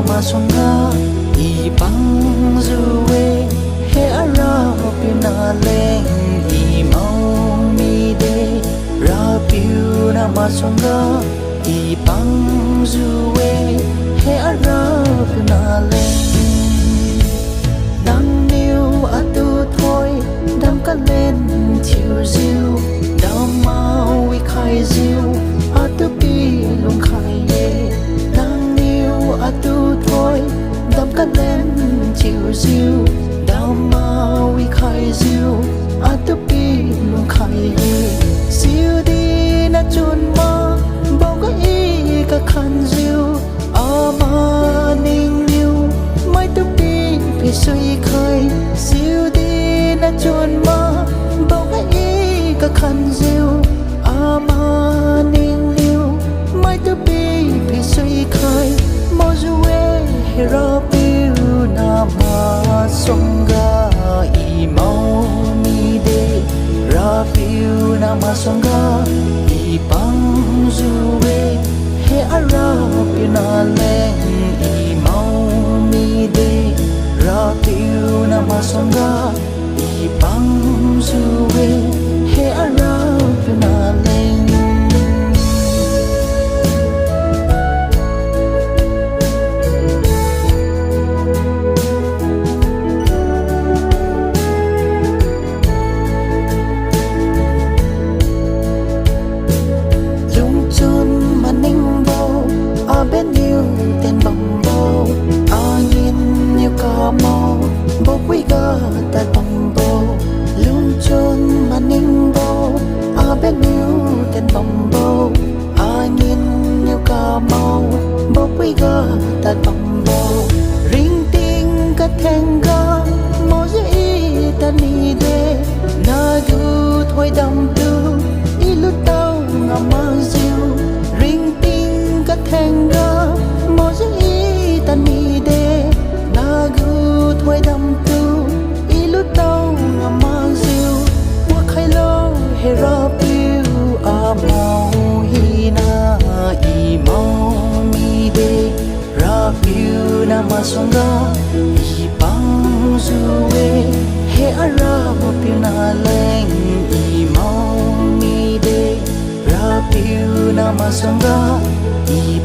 masonga I bang zuwe he arapi na leng I mau mi de rapiu na masonga I bang zuwe he arapi na leng nang niu atu thôi đam cả lên chiều diu đam mau vi khai diu atu pi lung khai ye nang niu atu thôi đam cả lên chiều diu đam mau vi khai diu atu pi lung khai ye diu đi na chun ma bao cái cả khăn diu ama ning niu mai tu pi pi suy khai diu đi na chun ma bao cái cả khăn diu ama ning niu mai tu pi pi suy khai mo juwe hero piu na ma songa I mau mi de ra piu na ma songa I bang juwe he ara piu na leng I mau mi de ra piu na ma songa I bang juwe he ara piu na leng bên yêu tên bồng bồ nhìn như có màu bố quý gơ tại bồng bồ luôn chôn mà ninh bồ bên yêu tên bồng bồ nhìn như có màu bố quý gơ tại bồng bồ ring ting cả thèn gơ mô dĩ ta ni đê na du thôi đầm tư y lúc tao ngà mơ diêu ring ting cả thèn gơ mô dĩ ta ni đê na du thôi đầm tư y lúc tao ngà mơ diêu bua khai lo he ra piu mau hi na I mau mi đê ra piu na ma songa I bang zuwe he ara piu na leng I mau mi de ra piu na ma songa I